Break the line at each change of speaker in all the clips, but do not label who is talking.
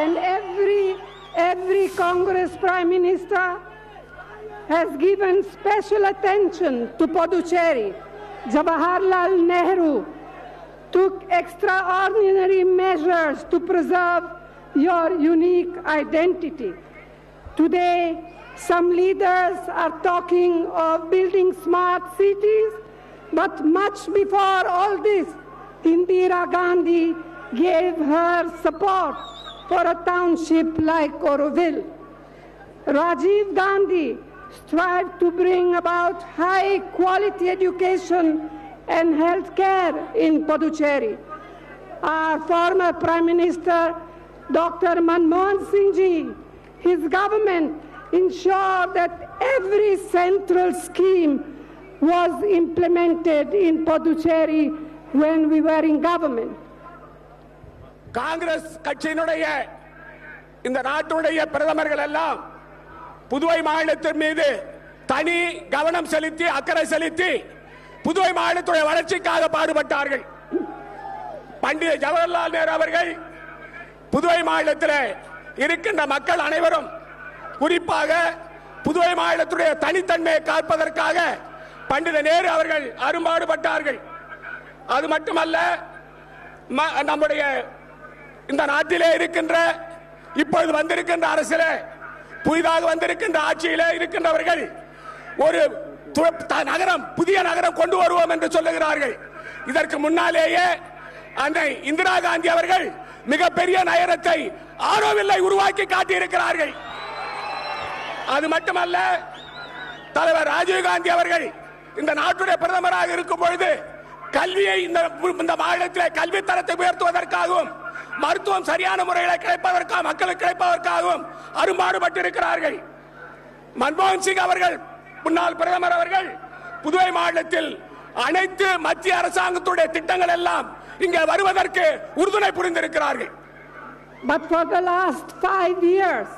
And every Congress Prime Minister has given special attention to Puducherry. Jawaharlal Nehru took extraordinary measures to preserve your unique identity. Today, some leaders are talking of building smart cities, but much before all this, Indira Gandhi gave her support for a township like Auroville. Rajiv Gandhi strived to bring about high-quality education and health care in Puducherry. Our former Prime Minister, Dr. Manmohan Singh Ji, his government ensured that every central scheme was implemented in Puducherry when we were in government.
Congress கட்சியினுடைய இந்த நாட்டுடைய பிரதமர்கள் எல்லாம் புதுவை மாநிலத்தின் மீது தனி கவனம் செலுத்தி அக்கறை செலுத்தி புதுவை மாநிலத்துடைய வளர்ச்சிக்காக பாடுபட்டார்கள். பண்டித ஜவஹர்லால் நேரு அவர்கள் புதுவை மாநிலத்தில் இருக்கின்ற மக்கள் அனைவரும் குறிப்பாக புதுவை மாநிலத்துடைய தனித்தன்மையை காப்பதற்காக பண்டித நேரு அவர்கள் அரும்பாடுபட்டார்கள். அது மட்டுமல்ல, நம்முடைய இந்த நாட்டிலே இருக்கின்ற இப்பொழுது வந்திருக்கின்ற அரசிலே புதிதாக வந்திருக்கின்ற ஆட்சியிலே இருக்கின்றவர்கள் ஒரு நகரம் புதிய நகரம் கொண்டு வருவோம் என்று சொல்லுகிறார்கள். இதற்கு முன்னாலேயே அன்னை இந்திரா காந்தி அவர்கள் மிகப்பெரிய நகரத்தை ஆரோவில்லை உருவாக்கி காட்டியிருக்கிறார்கள். அது மட்டுமல்ல, தலைவர் ராஜீவ் காந்தி அவர்கள் இந்த நாட்டுடைய பிரதமராக இருக்கும் பொழுது கல்வியை இந்த மாநிலத்தில் கல்வி தரத்தை உயர்த்துவதற்காகவும் மருத்துவம் சரியான முறையில் கிடைப்பதற்காக மக்களுக்கு கிடைப்பதற்காகவும் அரும்பாடுபட்டிருக்கிறார்கள். மன்மோகன் சிங் அவர்கள் முன்னாள் பிரதமர் அவர்கள் புதுவை மாநிலத்தில் அனைத்து மத்திய அரசாங்கத்துடைய திட்டங்கள் எல்லாம் இங்கே வருவதற்கு உறுதுணை புரிந்திருக்கிறார்கள்.
But for the last 5 years,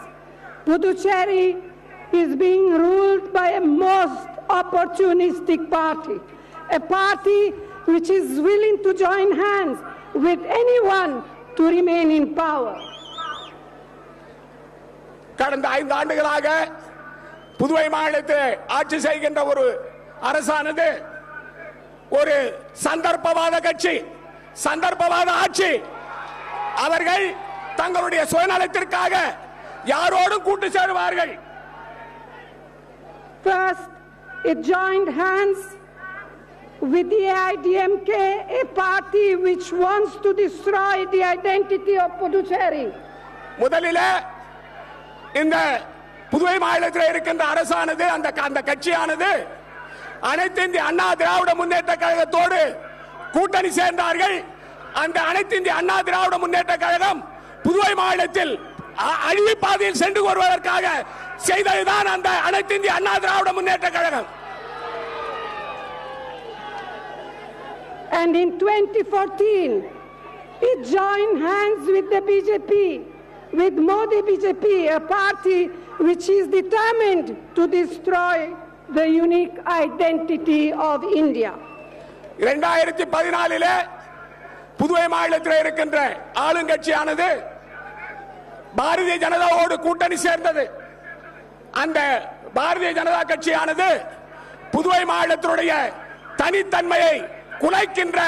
Puducherry is being ruled by a most opportunistic party, a party which is willing to join hands with anyone to remain in power.
கடந்த 5 ஆண்டுகளாக புதுவை மாநிலத்தில் ஆட்சி செய்கின்ற ஒரு அரசானது ஒரு சந்தர்ப்பவாத கட்சி, சந்தர்ப்பவாத ஆட்சி. அவர்கள் தங்களுடைய சுயநலத்திற்காக யாரோடும் கூட்டு சேருவார்கள்.
First, it joined hands with the AIDMK, a party which wants to destroy the identity of Puducherry.
முதலில் இந்த புதுவை மாநிலத்தில் இருக்கின்ற அரசானது அந்த கட்சியானது அனைத்து இந்திய அண்ணா திராவிட முன்னேற்ற கழகத்தோடு கூட்டணி சேர்ந்தார்கள். அந்த அனைத்து இந்திய அண்ணா திராவிட முன்னேற்ற கழகம் புதுவை மாநிலத்தில் அழிவு பாதையில் சென்று வருவதற்காக செய்ததுதான் அந்த அனைத்து இந்திய Anna Dravida Munnetra Kazhagam.
And in 2014, it joined hands with the BJP, with Modi BJP, a party which is determined to destroy the unique identity of India.
2014 Puduvai மாநிலத்தில் இருக்கின்ற ஆளுங்கட்சியானது பாரதிய ஜனதாவோடு கூட்டணி சேர்ந்தது. அந்த பாரதிய ஜனதா கட்சியானது புதுவை மாநிலத்தினுடைய தனித்தன்மையை குலைக்கின்ற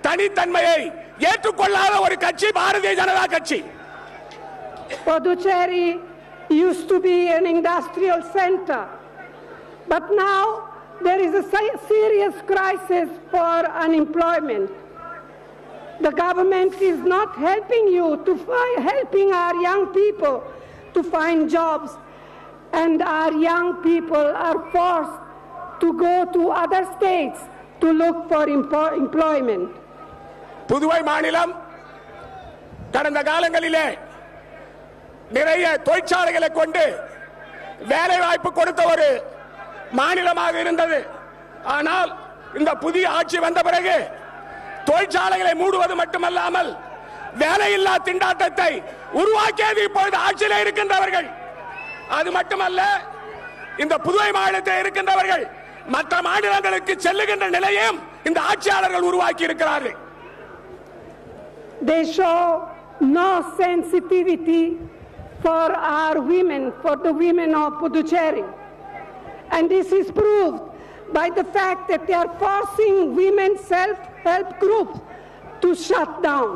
தனித்தன்மையை ஏற்றுக்கொள்ளாத ஒரு கட்சி பாரதிய ஜனதா கட்சி.
Puducherry used to be an industrial center, but now there is a serious crisis for unemployment. The government is not helping helping our young people to find jobs, and our young people are forced to go to other states to look for employment.
Puduvai மாநிலம் கடந்த காலங்களிலே நிறைய தொழிற்சாலைகளை கொண்டு வேலை வாய்ப்பு கொடுத்த ஒரு மாநிலமாக இருந்தது. ஆனால் இந்த புதிய ஆட்சி வந்த பிறகு தொழிற்சாலைகளை மூடுவது மட்டுமல்லாமல் வேலையில்லா திண்டாட்டத்தை உருவாக்கியது இப்பொழுது ஆட்சியில் இருக்கின்றவர்கள். அது மட்டுமல்ல, இந்த புதுவை மாநிலத்தில் இருக்கின்றவர்கள் மற்ற மாநிலங்களுக்கு செல்லுகின்ற நிலையும் இந்த ஆட்சியாளர்கள் உருவாக்கி இருக்கிறார்கள்.
They show no sensitivity for our women, for the women of Puducherry. And this is proved by the fact that they are forcing women's self-help groups to shut down.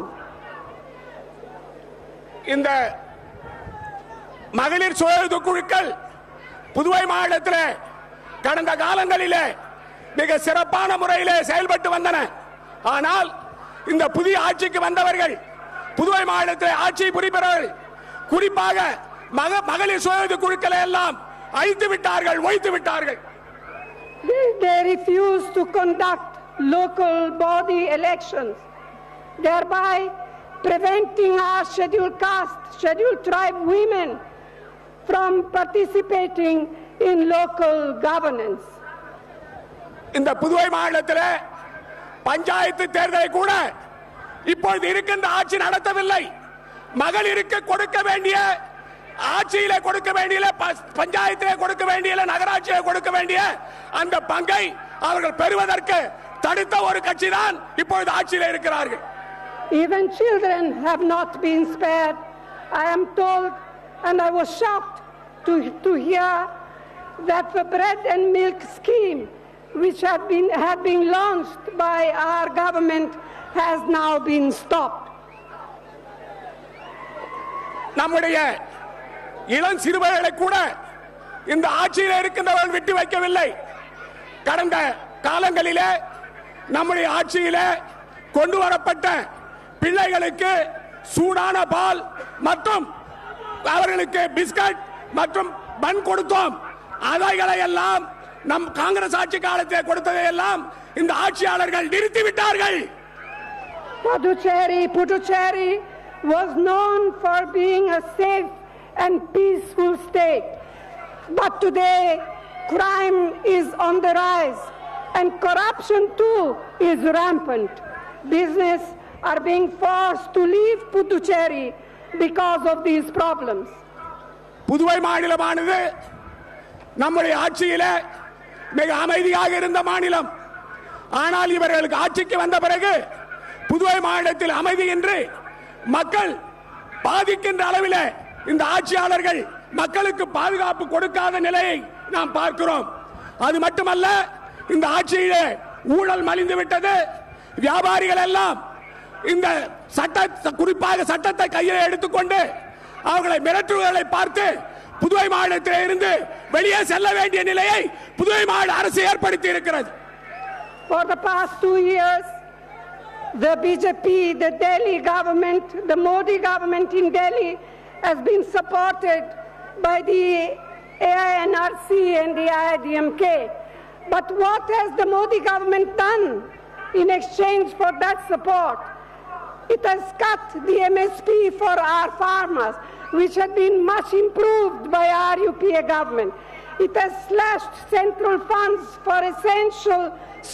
இந்த மகளிர் சுய குழுக்கள் புதுவை மாநிலத்தில் கடந்த காலங்களிலே மிக சிறப்பான முறையிலே செயல்பட்டு வந்தன. ஆனால் இந்த புதிய ஆட்சிக்கு வந்தவர்கள் புதுவை மாநிலத்தில் ஆட்சி புரிபவர்கள் குறிப்பாக மகளிர் சுய குழுக்களை எல்லாம் அழித்து விட்டார்கள், ஒழித்து விட்டார்கள்.
They refuse to conduct local body elections, thereby preventing our scheduled caste, scheduled tribe women from participating in local governance.
இந்த புதுவை மாநிலத்தில் பஞ்சாயத்து தேர்தலை கூட இப்பொழுது இருக்கின்ற ஆட்சி நடத்தவில்லை. மகளிருக்கு கொடுக்க வேண்டிய ஆட்சியிலே கொடுக்க வேண்டிய பஞ்சாயத்திலே கொடுக்க வேண்டிய நகராட்சியிலே கொடுக்க வேண்டிய அந்த பங்கை அவர்கள் பெறுவதற்கு தடுத்த ஒரு கட்சி தான் இப்பொழுது ஆட்சியிலே இருக்கிறார்கள்.
Even children have not been spared. I am told, and I was shocked to hear that the bread and milk scheme, which had been launched by our government, has now been stopped.
நம்முடைய இளம் சிறுவர்களை கூட இந்த ஆட்சியில் இருக்கின்றவர்கள் விட்டு வைக்கவில்லை. கடந்த காலங்களிலே நம்முடைய ஆட்சியிலே கொண்டு வரப்பட்ட பிள்ளைகளுக்கு சூடான பால் மற்றும் அவர்களுக்கு பிஸ்கட் மற்றும் பன் கொடுத்தோம். அவைகளை எல்லாம் நம் காங்கிரஸ் ஆட்சி காலத்தில் கொடுத்ததை எல்லாம் இந்த ஆட்சியாளர்கள் நிறுத்திவிட்டார்கள்.
Puducherry was known for being a safe and peaceful state. But today, crime is on the rise and corruption too is rampant. Business are being forced to leave Puducherry because of these problems.
Puduvai மாநிலமானது நம்முடைய ஆட்சியிலே மிக அமைதியாக இருந்த மாநிலம். ஆனால் இவர்களுக்கு ஆட்சிக்கு வந்த பிறகு புதுவை மாநிலத்தில் அமைதியின்றி மக்கள் பாதிக்கின்ற அளவில் இந்த ஆட்சியாளர்கள் மக்களுக்கு பாதுகாப்பு கொடுக்காத நிலையை நாம் பார்க்கிறோம். அது மட்டுமல்ல, இந்த ஆட்சியிலே ஊழல் மலிந்து விட்டது. வியாபாரிகள் எல்லாம் இந்த குறிப்பாக சட்டத்தை கையில் எடுத்துக்கொண்டு அவர்களை மிரட்டுவதை பார்த்து புதுவை மாநிலத்தில் இருந்து வெளியே செல்ல வேண்டிய நிலையை புதுவை மாநில அரசு ஏற்படுத்தி இருக்கிறது.
For the past 2 years, the BJP, the Delhi government, the Modi government in Delhi has been supported by the AINRC and the AIADMK. But what has the Modi government done in exchange for that support? It has cut the MSP for our farmers, which had been much improved by our UPA government. It has slashed central funds for essential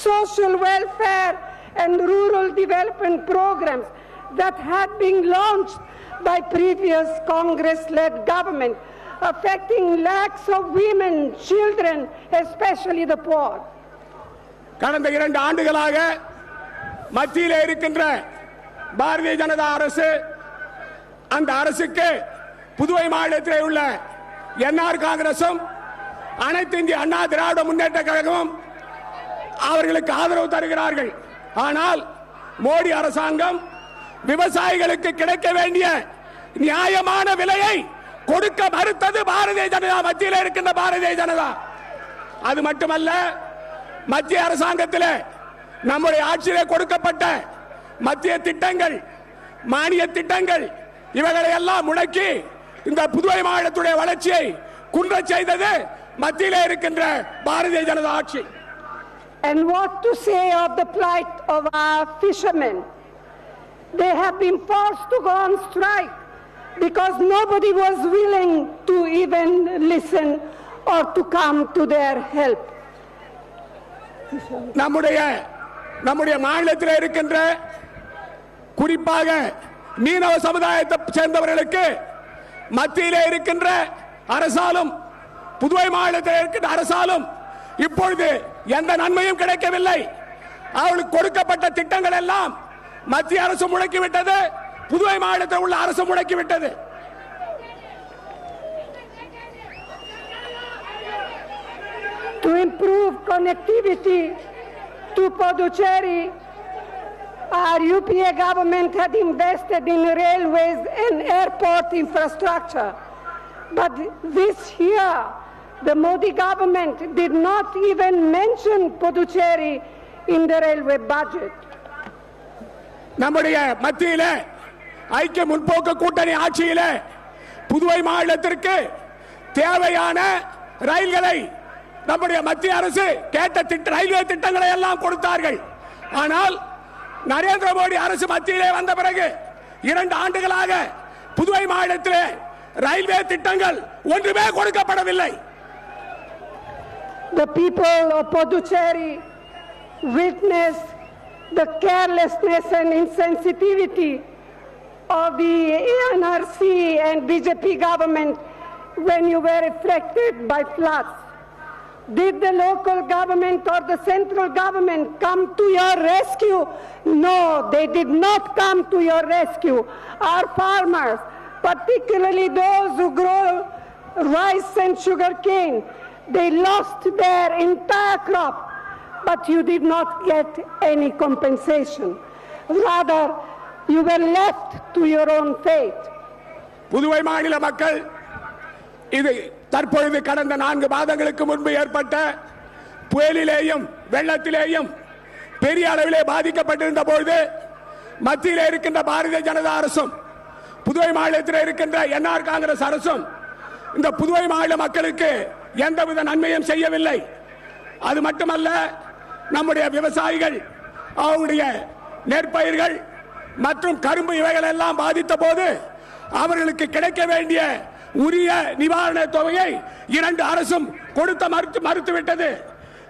social welfare and rural development programs that had been launched by previous Congress-led government, affecting lakhs of women, children, especially the poor.
கடந்த 2 ஆண்டுகளாக மத்தியில் இருக்கின்ற பாரதிய ஜனதா அரசு, அந்த அரசுக்கு புதுவை மாநிலத்தில் உள்ள NR காங்கிரசும் அனைத்து இந்திய அண்ணா திராவிட முன்னேற்ற கழகமும் அவர்களுக்கு ஆதரவு தருகிறார்கள். ஆனால் மோடி அரசாங்கம் விவசாயிகளுக்கு கிடைக்க வேண்டிய நியாயமான விலையை கொடுக்க மறுத்தது பாரதிய ஜனதா, மத்தியில் இருக்கின்ற பாரதிய ஜனதா. அது மட்டுமல்ல, மத்திய அரசாங்கத்தில் நம்முடைய ஆட்சியிலே கொடுக்கப்பட்ட மத்திய திட்டங்கள், மானிய திட்டங்கள் இவைகளை எல்லாம் முடக்கி இந்த புதுவை மாநிலத்துடைய வளர்ச்சியை குன்ற செய்தது மத்தியிலே இருக்கின்ற பாரதிய ஜனதா ஆட்சி.
And what to say of the plight of our fishermen? They have been forced to go on strike because nobody was willing to even listen or to come to their help.
நம்முடைய மாநிலத்தில் இருக்கின்ற குறிப்பாக மீனவ சமுதாயத்தை சேர்ந்தவர்களுக்கு மத்தியிலே இருக்கின்ற அரசாலும் புதுவை மாநிலத்தில் இருக்கின்ற அரசாலும் இப்பொழுது எந்த நன்மையும் கிடைக்கவில்லை. அவர்களுக்கு கொடுக்கப்பட்ட திட்டங்கள் எல்லாம் மத்திய அரசு முடக்கிவிட்டது. புதுவை மாநிலத்தில் உள்ள அரசு முடக்கிவிட்டது.
To improve connectivity to Puducherry, our UPA government had invested in railways and airport infrastructure. But this year, the Modi government did not even mention Puducherry in the railway budget.
நம்முடைய மத்தியில ஐக்கிய முற்போக்கு கூட்டணி ஆட்சியில புதுவை மாநிலத்திற்கு தேவையான ரயில்களை நம்முடைய மத்திய அரசு கேட்ட ரயில்வே திட்டங்களை எல்லாம் கொடுத்தார்கள். ஆனால் நரேந்திர மோடி அரசு மத்தியிலே வந்த பிறகு 2 ஆண்டுகளாக புதுவை மாநிலத்திலே ரயில்வே திட்டங்கள் ஒன்றுமே கொடுக்கப்படவில்லை.
The people of Puducherry witnessed the carelessness and insensitivity of the NRC and BJP government when you were affected by floods. Did the local government or the central government come to your rescue? No, they did not come to your rescue. Our farmers, particularly those who grow rice and sugarcane, they lost their entire crop, but you did not get any compensation. Rather, you were left to your own fate.
Puduvai மாநில மக்கள் இது தற்பொழுது கடந்த 4 மாதங்களுக்கு முன்பு ஏற்பட்ட புயலிலேயும் வெள்ளத்திலேயும் பெரிய அளவிலே பாதிக்கப்பட்டிருந்த பொழுது மத்தியில் இருக்கின்ற பாரதிய ஜனதா அரசும் புதுவை மாநிலத்தில் இருக்கின்ற என்ஆர் காங்கிரஸ் அரசும் இந்த புதுவை மாநில மக்களுக்கு எந்தவித நன்மையும் செய்யவில்லை. அது மட்டுமல்ல, நம்முடைய விவசாயிகள் அவருடைய நெற்பயிர்கள் மற்றும் கரும்பு இவைகள் எல்லாம் பாதித்த போது அவர்களுக்கு கிடைக்க வேண்டிய உரிய நிவாரண தொகையை 2 அரசும் கொடுத்த மறுத்துவிட்டது.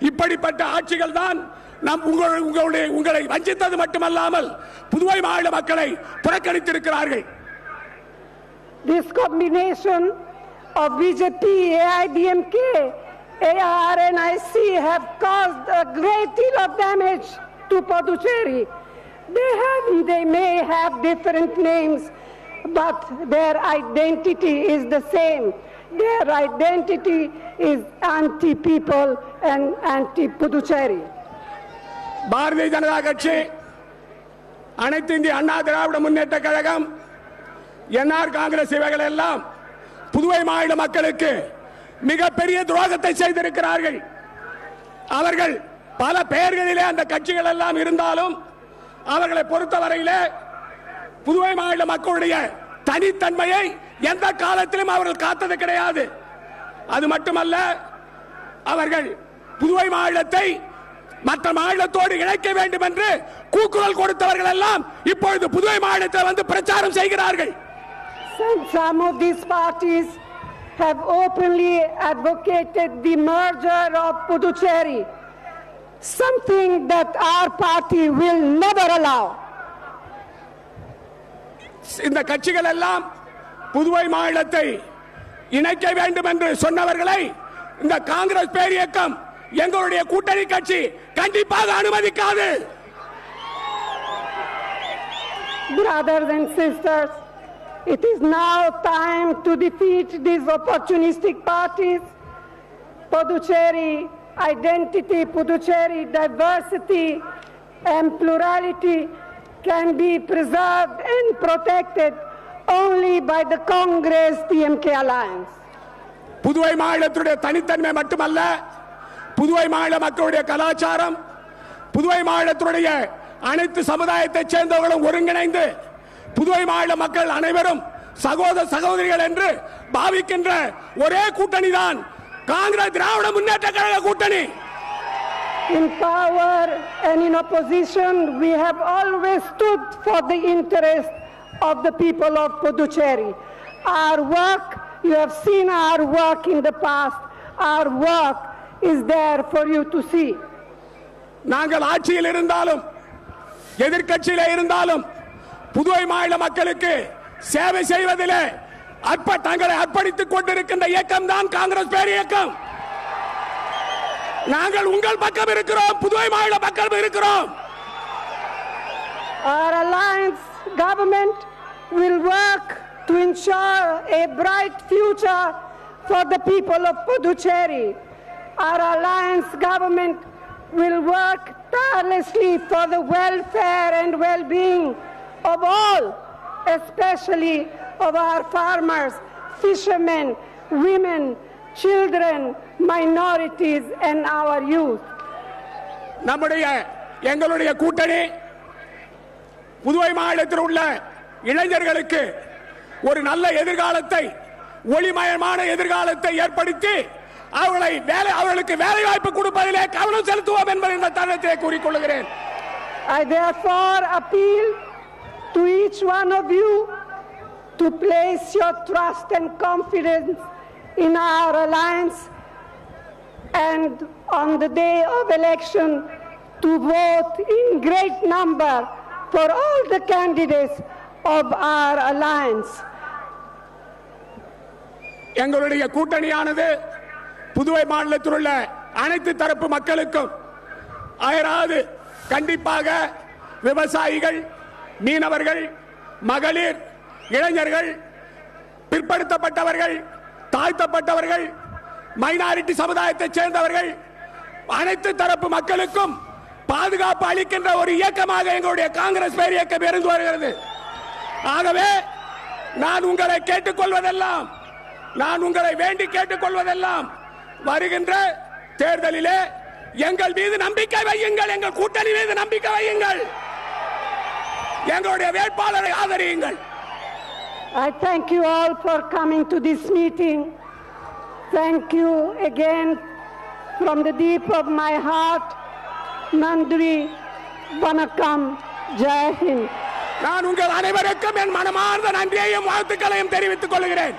இப்படிப்பட்ட ஆட்சிகள் தான் உங்களை வஞ்சித்தது மட்டுமல்லாமல் புதுவை மாநில மக்களை புறக்கணித்திருக்கிறார்கள்.
This combination of BJP, AIDMK, ARNIC have caused a great deal of damage to Puducherry. They may have different names, but their identity is the same. Their identity is anti-people and anti-Puducherry.
Bharatiya Janata கட்சி, அனைத்து இந்திய Anna Dravida Munnetra Kazhagam, NR Congress இவைகள் எல்லாம் புதுவை மாநில மக்களுக்கு மிகப்பெரிய துரோகத்தை செய்திருக்கிறார்கள். அவர்கள் பல பெயர்களிலே அந்த கட்சிகள் எல்லாம் இருந்தாலும் அவர்களை பொறுத்தவரையிலே புதுவை மாநில மக்களுடைய தனித்தன்மையை எந்த காலத்திலும் அவர்கள் காத்தது கிடையாது. அது மட்டுமல்ல, அவர்கள் புதுவை மாநிலத்தை மற்ற மாநிலத்தோடு இணைக்க வேண்டும் என்று கூக்குரல் கொடுத்தவர்கள் எல்லாம் இப்பொழுது புதுவை மாநிலத்தில் வந்து பிரச்சாரம் செய்கிறார்கள்.
Some of these parties have openly advocated the merger of Puducherry, something that our party will never allow.
இந்த கட்சிகள் எல்லாம் புதுவை மாநிலத்தை இணைக்க வேண்டும் என்று சொன்னவர்களை இந்த காங்கிரஸ் பேரியக்கம், எங்களுடைய கூட்டணி கட்சி கண்டிப்பாக அனுமதிக்காது.
Brothers and sisters, it is now time to defeat these opportunistic parties. Puducherry identity, Puducherry diversity and plurality can be preserved and protected only by the Congress-DMK alliance.
Puduvai மாநிலத்துடைய தனித்தன்மை மட்டுமல்ல, புதுவை மாநில மக்களுடைய கலாச்சாரம், புதுவை மாநிலத்துடைய அனைத்து சமுதாயத்தைச் சேர்ந்தவர்களும் ஒருங்கிணைந்து புதுவை மாநில மக்கள் அனைவரும் சகோதர சகோதரிகள் என்று பாவிக்கின்ற ஒரே கூட்டணி தான் காங்கிரஸ் திராவிட முன்னேற்ற கழக கூட்டணி.
In power and in opposition, we have always stood for the interest of the people of Puducherry. Our work, you have seen our work in the past. Our work is there for you to see.
நாங்கள் ஆட்சியில் இருந்தாலும் எதிர்க்கட்சியிலே இருந்தாலும் புதுவை மாநில மக்களுக்கு சேவை செய்வதிலே தங்களை அர்ப்பணித்துக் கொண்டிருக்கின்ற இயக்கம் தான் காங்கிரஸ் பேரியக்கம். நாங்கள் உங்கள் பக்கம் இருக்கிறோம், புதுவை மாநில பக்கம் இருக்கிறோம்.
Our alliance government will work to ensure a bright future for the people of Puducherry. Our alliance government will work tirelessly for the welfare and well-being of all, especially of our farmers, fishermen, women, children, minorities, and our youth.
எங்களுடைய கூட்டணி புதுவை மாநிலத்தில் உள்ள இளைஞர்களுக்கு ஒரு நல்ல எதிர்காலத்தை, ஒளிமயமான எதிர்காலத்தை ஏற்படுத்தி அவர்களுக்கு வேலை வாய்ப்பு கொடுப்பதிலே கவனம் செலுத்துவோம் என்பதை இந்த தருணத்திலே கூறிக்கொள்கிறேன்.
I therefore appeal to each one of you to place your trust and confidence in our alliance, and on the day of election to vote in great number for all the candidates of our alliance.
எங்களுடைய கூட்டணியானது புதுவை மாநிலத்தில் உள்ள அனைத்து தரப்பு மக்களுக்கும் அயராது கண்டிப்பாக விவசாயிகள், மீனவர்கள், மகளிர், இளைஞர்கள், பிற்படுத்தப்பட்டவர்கள், தாழ்த்தப்பட்டவர்கள், மைனாரிட்டி சமுதாயத்தைச் சேர்ந்தவர்கள், அனைத்து தரப்பு மக்களுக்கும் பாதுகாப்பு அளிக்கின்ற ஒரு இயக்கமாக எங்களுடைய காங்கிரஸ் பேர் இயக்கம் இருந்து வருகிறது. ஆகவே நான் உங்களை கேட்டுக்கொள்வதெல்லாம், நான் உங்களை வேண்டி கேட்டுக்கொள்வதெல்லாம், வருகின்ற தேர்தலிலே எங்கள் மீது நம்பிக்கை வையுங்கள், எங்கள் கூட்டணி மீது நம்பிக்கை வையுங்கள், எங்களுடைய வேட்பாளரை ஆதரியுங்கள்.
I thank you all for coming to this meeting. Thank you again from the deep of my heart. Nandri, Vanakkam, Jai Hind.
நான் உங்கள் அனைவருக்கும் என் மனமார்ந்த நன்றியையும் வாழ்த்துக்களையும் தெரிவித்துக் கொள்கிறேன்.